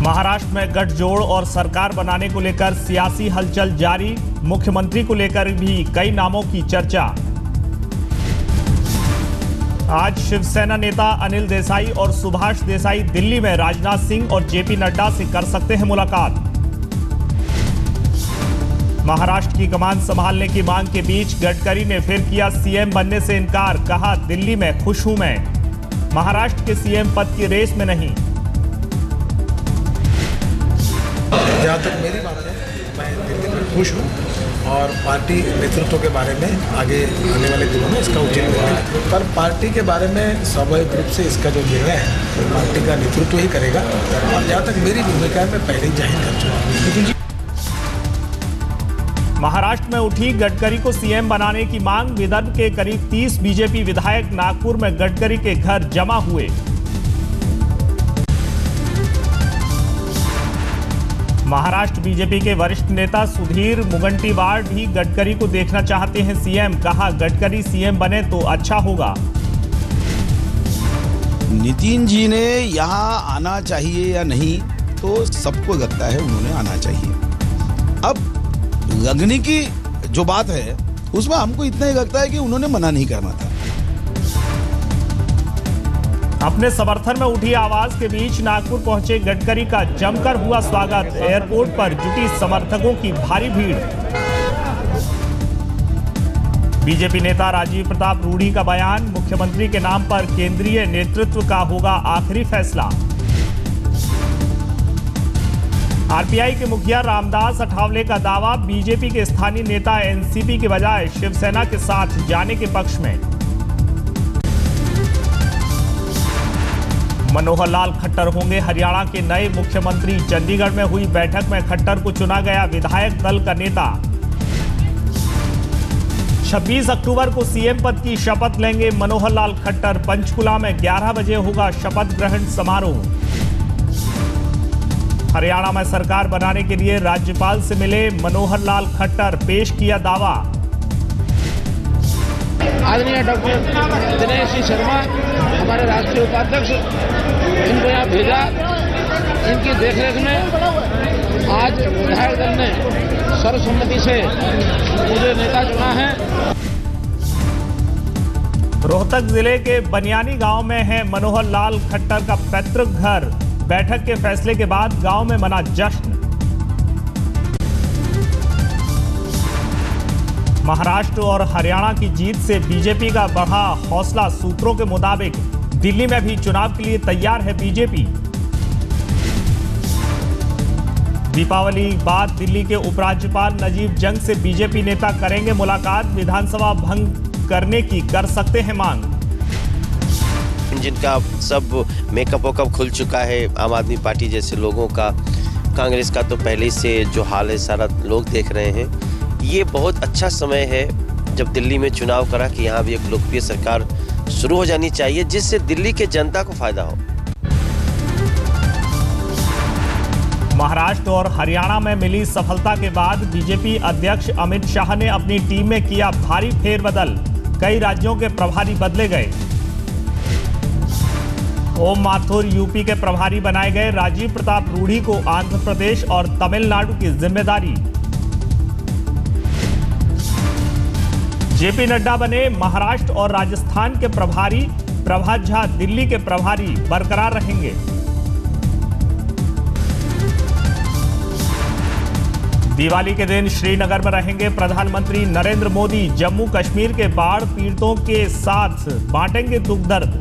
महाराष्ट्र में गठजोड़ और सरकार बनाने को लेकर सियासी हलचल जारी। मुख्यमंत्री को लेकर भी कई नामों की चर्चा। आज शिवसेना नेता अनिल देसाई और सुभाष देसाई दिल्ली में राजनाथ सिंह और जेपी नड्डा से कर सकते हैं मुलाकात। महाराष्ट्र की कमान संभालने की मांग के बीच गडकरी ने फिर किया सीएम बनने से इनकार। कहा, दिल्ली में खुश हूं मैं, महाराष्ट्र के सीएम पद की रेस में नहीं। जहाँ तक मेरी बात है, मैं दिल्ली में खुश हूँ और पार्टी नेतृत्व के बारे में आगे आने वाले दिनों में इसका उचित निर्णय, पर पार्टी के बारे में स्वाभाविक रूप से इसका जो निर्णय है वो पार्टी का नेतृत्व ही करेगा। और जहाँ तक मेरी भूमिका है, मैं पहले ही जाहिर कर चुका हूँ। महाराष्ट्र में उठी गडकरी को सीएम बनाने की मांग। विदर्भ के करीब 30 बीजेपी विधायक नागपुर में गडकरी के घर जमा हुए। महाराष्ट्र बीजेपी के वरिष्ठ नेता सुधीर मुनगंटीवार भी गडकरी को देखना चाहते हैं सीएम। कहा, गडकरी सीएम बने तो अच्छा होगा। नितिन जी ने यहाँ आना चाहिए या नहीं, तो सबको लगता है उन्होंने आना चाहिए। अब लगने की जो बात है उसमें हमको इतना ही लगता है कि उन्होंने मना नहीं करना था। अपने समर्थन में उठी आवाज के बीच नागपुर पहुंचे गडकरी का जमकर हुआ स्वागत। एयरपोर्ट पर जुटी समर्थकों की भारी भीड़। बीजेपी नेता राजीव प्रताप रूढ़ी का बयान, मुख्यमंत्री के नाम पर केंद्रीय नेतृत्व का होगा आखिरी फैसला। आरपीआई के मुखिया रामदास अठावले का दावा, बीजेपी के स्थानीय नेता एनसीपी के बजाय शिवसेना के साथ जाने के पक्ष में। मनोहर लाल खट्टर होंगे हरियाणा के नए मुख्यमंत्री। चंडीगढ़ में हुई बैठक में खट्टर को चुना गया विधायक दल का नेता। 26 अक्टूबर को सीएम पद की शपथ लेंगे मनोहर लाल खट्टर। पंचकुला में 11 बजे होगा शपथ ग्रहण समारोह। हरियाणा में सरकार बनाने के लिए राज्यपाल से मिले मनोहर लाल खट्टर, पेश किया दावा। आदरणीय डॉक्टर दिनेश जी शर्मा हमारे राष्ट्रीय उपाध्यक्ष, इनको यहाँ भेजा। इनकी देखरेख में आज विधायक दल ने सर्वसम्मति से मुझे नेता चुना है। रोहतक जिले के बनियानी गांव में है मनोहर लाल खट्टर का पैतृक घर। बैठक के फैसले के बाद गांव में मना जश्न। महाराष्ट्र और हरियाणा की जीत से बीजेपी का बढ़ा हौसला। सूत्रों के मुताबिक दिल्ली में भी चुनाव के लिए तैयार है बीजेपी। दीपावली बाद दिल्ली के उपराज्यपाल नजीब जंग से बीजेपी नेता करेंगे मुलाकात। विधानसभा भंग करने की कर सकते हैं मांग। जिनका सब मेकअप वकअप खुल चुका है आम आदमी पार्टी जैसे लोगों का, कांग्रेस का तो पहले से जो हाल है सारा लोग देख रहे हैं। ये बहुत अच्छा समय है जब दिल्ली में चुनाव करा कि यहाँ भी एक लोकप्रिय सरकार शुरू हो जानी चाहिए, जिससे दिल्ली के जनता को फायदा हो। महाराष्ट्र और हरियाणा में मिली सफलता के बाद बीजेपी अध्यक्ष अमित शाह ने अपनी टीम में किया भारी फेरबदल। कई राज्यों के प्रभारी बदले गए। ओम माथुर यूपी के प्रभारी बनाए गए। राजीव प्रताप रूढ़ी को आंध्र प्रदेश और तमिलनाडु की जिम्मेदारी। जेपी नड्डा बने महाराष्ट्र और राजस्थान के प्रभारी। प्रभात झा दिल्ली के प्रभारी बरकरार रहेंगे। दिवाली के दिन श्रीनगर में रहेंगे प्रधानमंत्री नरेंद्र मोदी। जम्मू कश्मीर के बाढ़ पीड़ितों के साथ बांटेंगे दुख दर्द।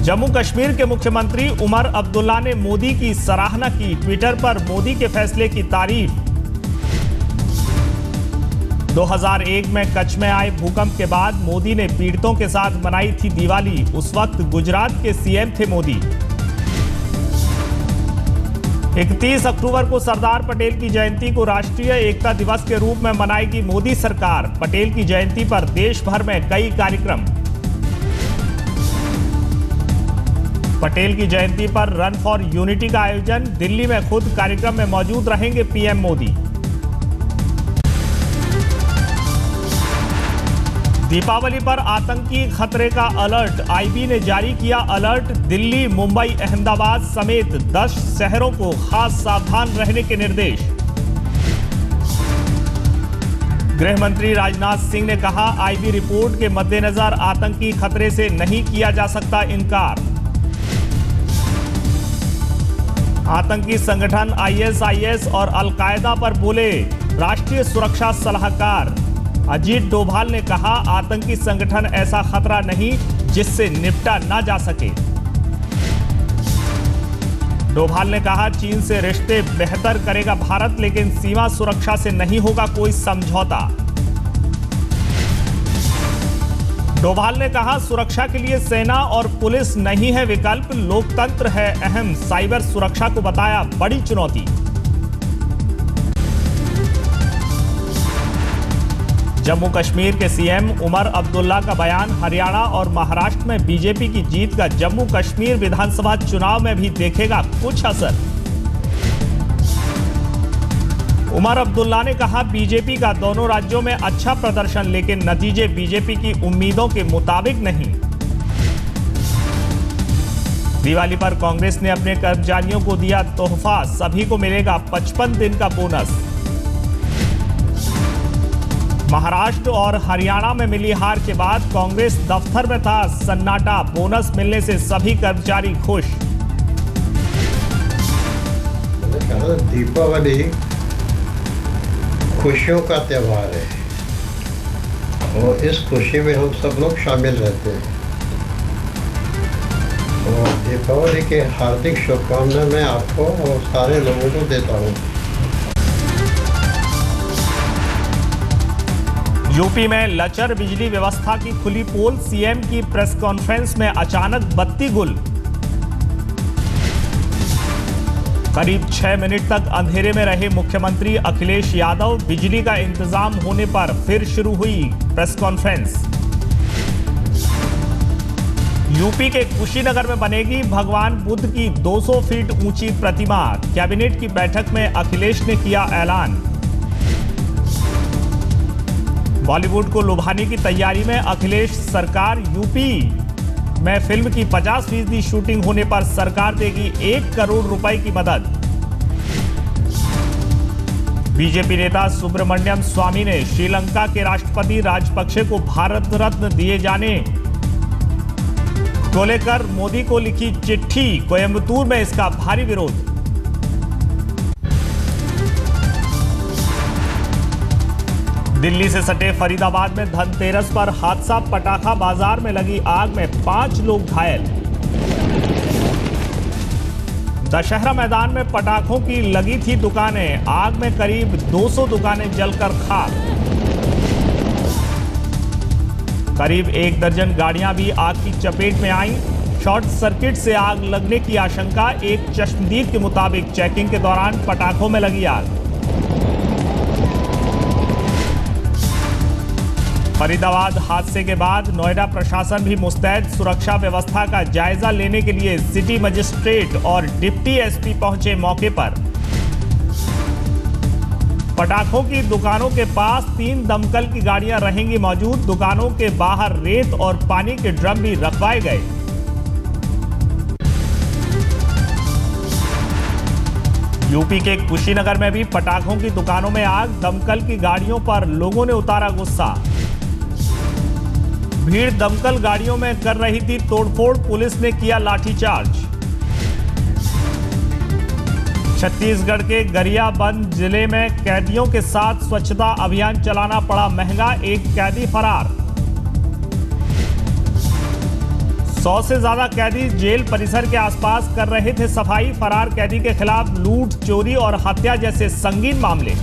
जम्मू कश्मीर के मुख्यमंत्री उमर अब्दुल्ला ने मोदी की सराहना की। ट्विटर पर मोदी के फैसले की तारीफ। 2001 में कच्छ में आए भूकंप के बाद मोदी ने पीड़ितों के साथ मनाई थी दिवाली। उस वक्त गुजरात के सीएम थे मोदी। 31 अक्टूबर को सरदार पटेल की जयंती को राष्ट्रीय एकता दिवस के रूप में मनाएगी मोदी सरकार। पटेल की जयंती पर देश भर में कई कार्यक्रम। पटेल की जयंती पर रन फॉर यूनिटी का आयोजन। दिल्ली में खुद कार्यक्रम में मौजूद रहेंगे पीएम मोदी। दीपावली पर आतंकी खतरे का अलर्ट, आईबी ने जारी किया अलर्ट। दिल्ली, मुंबई, अहमदाबाद समेत 10 शहरों को खास सावधान रहने के निर्देश। गृह मंत्री राजनाथ सिंह ने कहा, आईबी रिपोर्ट के मद्देनजर आतंकी खतरे से नहीं किया जा सकता इनकार। आतंकी संगठन आईएसआईएस और अलकायदा पर बोले राष्ट्रीय सुरक्षा सलाहकार। अजीत डोभाल ने कहा, आतंकी संगठन ऐसा खतरा नहीं जिससे निपटा ना जा सके। डोभाल ने कहा, चीन से रिश्ते बेहतर करेगा भारत, लेकिन सीमा सुरक्षा से नहीं होगा कोई समझौता। डोभाल ने कहा, सुरक्षा के लिए सेना और पुलिस नहीं है विकल्प, लोकतंत्र है अहम। साइबर सुरक्षा को बताया बड़ी चुनौती। जम्मू कश्मीर के सीएम उमर अब्दुल्ला का बयान, हरियाणा और महाराष्ट्र में बीजेपी की जीत का जम्मू कश्मीर विधानसभा चुनाव में भी देखेगा कुछ असर। उमर अब्दुल्ला ने कहा, बीजेपी का दोनों राज्यों में अच्छा प्रदर्शन, लेकिन नतीजे बीजेपी की उम्मीदों के मुताबिक नहीं। दिवाली पर कांग्रेस ने अपने कर्मचारियों को दिया तोहफा, सभी को मिलेगा 55 दिन का बोनस। महाराष्ट्र और हरियाणा में मिली हार के बाद कांग्रेस दफ्तर में था सन्नाटा, बोनस मिलने से सभी कर्मचारी खुश। दीपावली खुशियों का त्योहार है और इस खुशी में हम सब लोग शामिल रहते हैं और दीपावली के हार्दिक शुभकामनाएं मैं आपको और सारे लोगों को देता हूँ। यूपी में लचर बिजली व्यवस्था की खुली पोल, सीएम की प्रेस कॉन्फ्रेंस में अचानक बत्ती गुल। करीब 6 मिनट तक अंधेरे में रहे मुख्यमंत्री अखिलेश यादव, बिजली का इंतजाम होने पर फिर शुरू हुई प्रेस कॉन्फ्रेंस। यूपी के कुशीनगर में बनेगी भगवान बुद्ध की 200 फीट ऊंची प्रतिमा, कैबिनेट की बैठक में अखिलेश ने किया ऐलान। बॉलीवुड को लुभाने की तैयारी में अखिलेश सरकार, यूपी में फिल्म की 50% शूटिंग होने पर सरकार देगी 1 करोड़ रुपए की मदद। बीजेपी नेता सुब्रमण्यम स्वामी ने श्रीलंका के राष्ट्रपति राजपक्षे को भारत रत्न दिए जाने को लेकर मोदी को लिखी चिट्ठी, कोयंबटूर में इसका भारी विरोध। दिल्ली से सटे फरीदाबाद में धनतेरस पर हादसा, पटाखा बाजार में लगी आग में 5 लोग घायल। दशहरा मैदान में पटाखों की लगी थी दुकानें, आग में करीब 200 दुकानें जलकर खाक। करीब 1 दर्जन गाड़ियां भी आग की चपेट में आईं। शॉर्ट सर्किट से आग लगने की आशंका, एक चश्मदीद के मुताबिक चेकिंग के दौरान पटाखों में लगी आग। फरीदाबाद हादसे के बाद नोएडा प्रशासन भी मुस्तैद, सुरक्षा व्यवस्था का जायजा लेने के लिए सिटी मजिस्ट्रेट और डिप्टी एसपी पहुंचे मौके पर। पटाखों की दुकानों के पास 3 दमकल की गाड़ियां रहेंगी मौजूद, दुकानों के बाहर रेत और पानी के ड्रम भी रखवाए गए। यूपी के कुशीनगर में भी पटाखों की दुकानों में आग, दमकल की गाड़ियों पर लोगों ने उतारा गुस्सा। भीड़ दमकल गाड़ियों में कर रही थी तोड़फोड़, पुलिस ने किया लाठीचार्ज। छत्तीसगढ़ के गरियाबंद जिले में कैदियों के साथ स्वच्छता अभियान चलाना पड़ा महंगा, एक कैदी फरार। 100 से ज्यादा कैदी जेल परिसर के आसपास कर रहे थे सफाई, फरार कैदी के खिलाफ लूट, चोरी और हत्या जैसे संगीन मामले।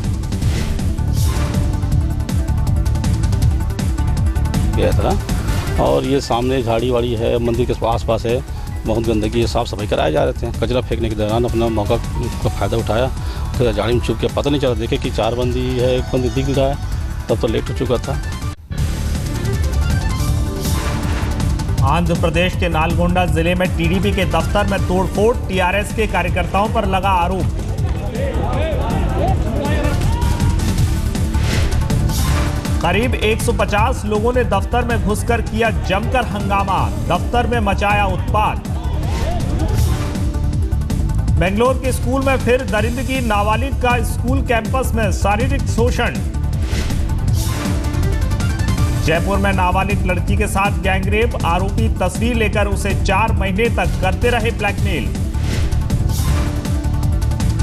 और ये सामने झाड़ी वाड़ी है, मंदिर के आसपास है, बहुत गंदगी है, साफ सफाई कराए जा रहे थे। कचरा फेंकने के दौरान अपना मौका का फायदा उठाया, तो झाड़ी में छुप के पता नहीं चला, देखे कि 4 बंदी है, 1 बंदी दिख रहा है, तब तो लेट हो चुका था। आंध्र प्रदेश के नालगोंडा जिले में टीडीपी के दफ्तर में तोड़फोड़, टीआरएस के कार्यकर्ताओं पर लगा आरोप। करीब 150 लोगों ने दफ्तर में घुसकर किया जमकर हंगामा, दफ्तर में मचाया उत्पात। बेंगलोर के स्कूल में फिर दरिंदगी, नाबालिग का स्कूल कैंपस में शारीरिक शोषण। जयपुर में नाबालिग लड़की के साथ गैंगरेप, आरोपी तस्वीर लेकर उसे 4 महीने तक करते रहे ब्लैकमेल।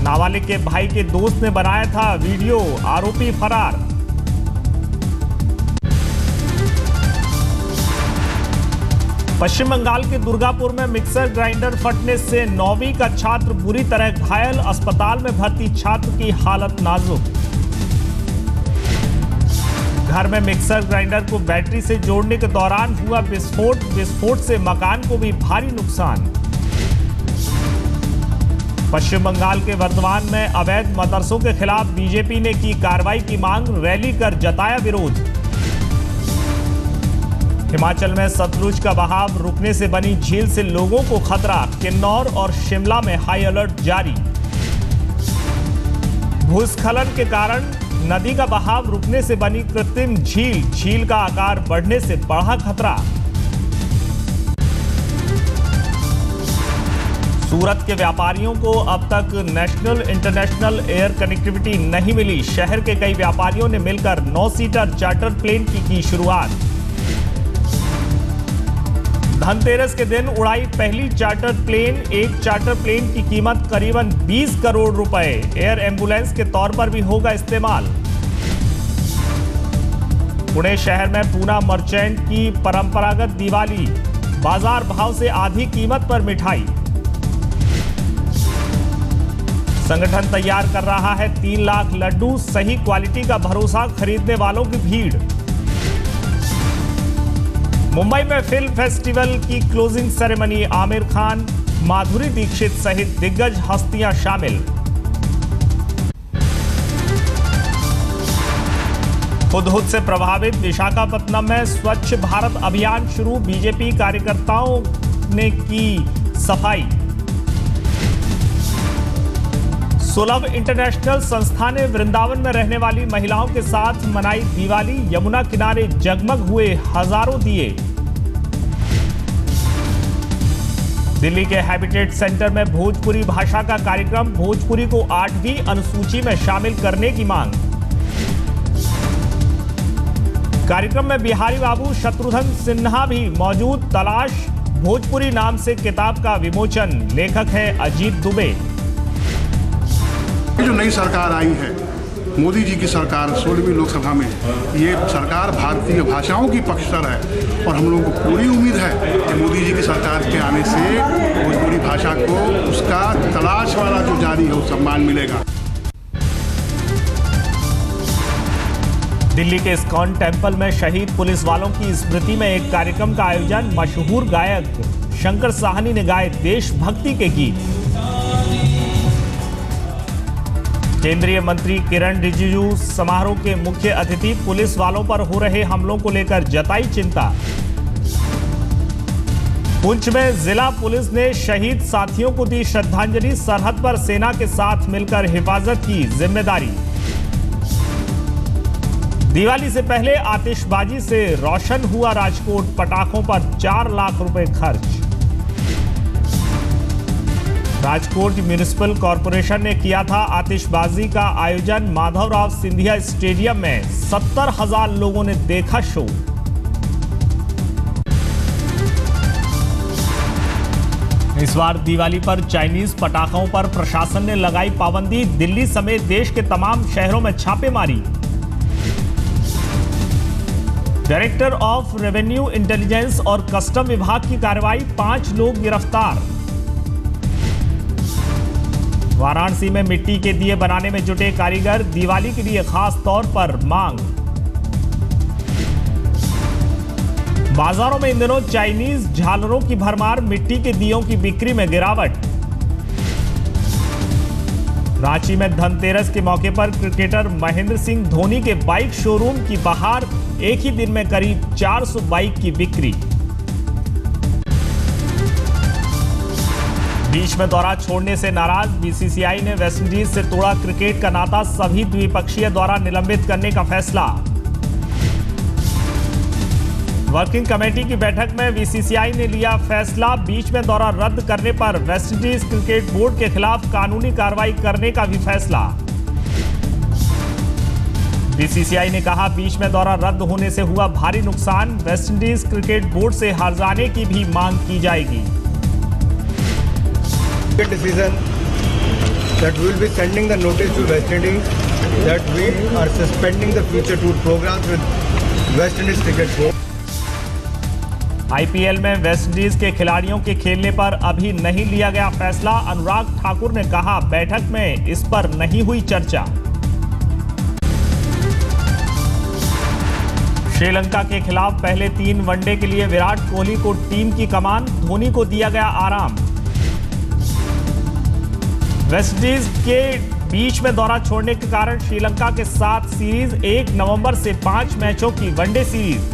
नाबालिग के भाई के दोस्त ने बनाया था वीडियो, आरोपी फरार। पश्चिम बंगाल के दुर्गापुर में मिक्सर ग्राइंडर फटने से 9वीं का छात्र बुरी तरह घायल, अस्पताल में भर्ती छात्र की हालत नाजुक। घर में मिक्सर ग्राइंडर को बैटरी से जोड़ने के दौरान हुआ विस्फोट से मकान को भी भारी नुकसान। पश्चिम बंगाल के वर्धमान में अवैध मदरसों के खिलाफ बीजेपी ने की कार्रवाई की मांग, रैली कर जताया विरोध। हिमाचल में सतलुज का बहाव रुकने से बनी झील से लोगों को खतरा, किन्नौर और शिमला में हाई अलर्ट जारी। भूस्खलन के कारण नदी का बहाव रुकने से बनी कृत्रिम झील का आकार बढ़ने से बढ़ा खतरा। सूरत के व्यापारियों को अब तक नेशनल इंटरनेशनल एयर कनेक्टिविटी नहीं मिली, शहर के कई व्यापारियों ने मिलकर 9 सीटर चार्टर प्लेन की शुरुआत। धनतेरस के दिन उड़ाई पहली चार्टर प्लेन, एक चार्टर प्लेन की कीमत करीबन 20 करोड़ रुपए, एयर एम्बुलेंस के तौर पर भी होगा इस्तेमाल। पुणे शहर में पूना मर्चेंट की परंपरागत दिवाली, बाजार भाव से आधी कीमत पर मिठाई। संगठन तैयार कर रहा है 3 लाख लड्डू, सही क्वालिटी का भरोसा, खरीदने वालों की भीड़। मुंबई में फिल्म फेस्टिवल की क्लोजिंग सेरेमनी, आमिर खान, माधुरी दीक्षित सहित दिग्गज हस्तियां शामिल। हुदहुद से प्रभावित विशाखापत्तनम में स्वच्छ भारत अभियान शुरू, बीजेपी कार्यकर्ताओं ने की सफाई। सुलभ इंटरनेशनल संस्था ने वृंदावन में रहने वाली महिलाओं के साथ मनाई दिवाली, यमुना किनारे जगमग हुए हजारों दिए। दिल्ली के हैबिटेट सेंटर में भोजपुरी भाषा का कार्यक्रम, भोजपुरी को 8वीं अनुसूची में शामिल करने की मांग। कार्यक्रम में बिहारी बाबू शत्रुघ्न सिन्हा भी मौजूद, तलाश भोजपुरी नाम से किताब का विमोचन, लेखक है अजीत दुबे। जो नई सरकार आई है, मोदी जी की सरकार 16वीं लोकसभा में, ये सरकार भारतीय भाषाओं की पक्षधर है और हम लोगों को पूरी उम्मीद है कि मोदी जी की सरकार के आने से भोजपुरी भाषा को उसका तलाश वाला जो जारी है वो सम्मान मिलेगा। दिल्ली के इस्कॉन टेम्पल में शहीद पुलिस वालों की स्मृति में एक कार्यक्रम का आयोजन, मशहूर गायक शंकर साहनी ने गाए देशभक्ति के गीत। केंद्रीय मंत्री किरण रिजिजू समारोह के मुख्य अतिथि, पुलिस वालों पर हो रहे हमलों को लेकर जताई चिंता। पुंछ में जिला पुलिस ने शहीद साथियों को दी श्रद्धांजलि, सरहद पर सेना के साथ मिलकर हिफाजत की जिम्मेदारी। दिवाली से पहले आतिशबाजी से रोशन हुआ राजकोट, पटाखों पर 4 लाख रुपए खर्च। राजकोट म्युनिसिपल कॉरपोरेशन ने किया था आतिशबाजी का आयोजन, माधवराव सिंधिया स्टेडियम में 70,000 लोगों ने देखा शो। इस बार दिवाली पर चाइनीज पटाखों पर प्रशासन ने लगाई पाबंदी, दिल्ली समेत देश के तमाम शहरों में छापेमारी। डायरेक्टर ऑफ रेवेन्यू इंटेलिजेंस और कस्टम विभाग की कार्रवाई, 5 लोग गिरफ्तार। वाराणसी में मिट्टी के दिए बनाने में जुटे कारीगर, दिवाली के लिए खास तौर पर मांग। बाजारों में इन दिनों चाइनीज झालरों की भरमार, मिट्टी के दियों की बिक्री में गिरावट। रांची में धनतेरस के मौके पर क्रिकेटर महेंद्र सिंह धोनी के बाइक शोरूम की बहार, एक ही दिन में करीब 400 बाइक की बिक्री। बीच में दौरा छोड़ने से नाराज, बीसीसीआई ने वेस्टइंडीज से तोड़ा क्रिकेट का नाता, सभी द्विपक्षीय दौरा निलंबित करने का फैसला। वर्किंग कमेटी की बैठक में बीसीसीआई ने लिया फैसला, बीच में दौरा रद्द करने पर वेस्टइंडीज क्रिकेट बोर्ड के खिलाफ कानूनी कार्रवाई करने का भी फैसला। बीसीसीआई ने कहा, बीच में दौरा रद्द होने से हुआ भारी नुकसान, वेस्टइंडीज क्रिकेट बोर्ड से हर्जाने की भी मांग की जाएगी। Decision that we will be sending the notice to West Indies that we are suspending the future tour programs with West Indies Cricket Board. IPL में वेस्टइंडीज के खिलाड़ियों के खेलने पर अभी नहीं लिया गया फैसला, अनुराग ठाकुर ने कहा, बैठक में इस पर नहीं हुई चर्चा। श्रीलंका के खिलाफ पहले 3 वनडे के लिए विराट कोहली को टीम की कमान, धोनी को दिया गया आराम। वेस्टइंडीज के बीच में दौरा छोड़ने के कारण श्रीलंका के साथ सीरीज 1 नवंबर से 5 मैचों की one day series.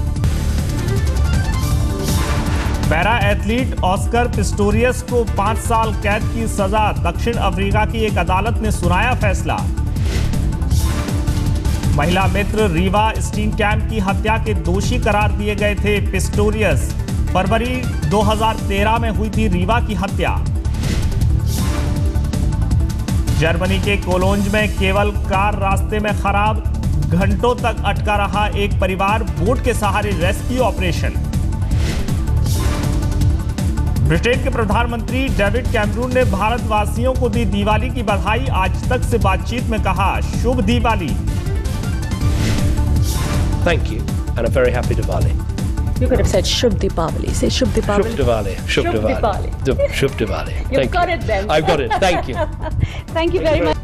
Para athlete Oscar Pistorius को 5 साल कैद की सजा, दक्षिण अफ्रीका की एक अदालत ने सुनाया फैसला। महिला मित्र रीवा स्टीनकैम्प की हत्या के दोषी करार दिए गए थे पिस्टोरियस। फरवरी 2013 में हुई थी रीवा की हत्या। जर्मनी के कोलोंज में केबल कार रास्ते में खराब, घंटों तक अटका रहा एक परिवार, बोट के सहारे रेस्क्यू ऑपरेशन। ब्रिटेन के प्रधानमंत्री डेविड कैमरून ने भारतवासियों को दी दिवाली की बधाई, आज तक से बातचीत में कहा, शुभ Diwali. Thank you and a very happy Diwali. You could have said Shubh Deepavali. Say Shubh Deepavali. Shubh Diwali. Shubh Diwali. Shubh Diwali. You've got it then. I've got it. Thank you. Thank you very much.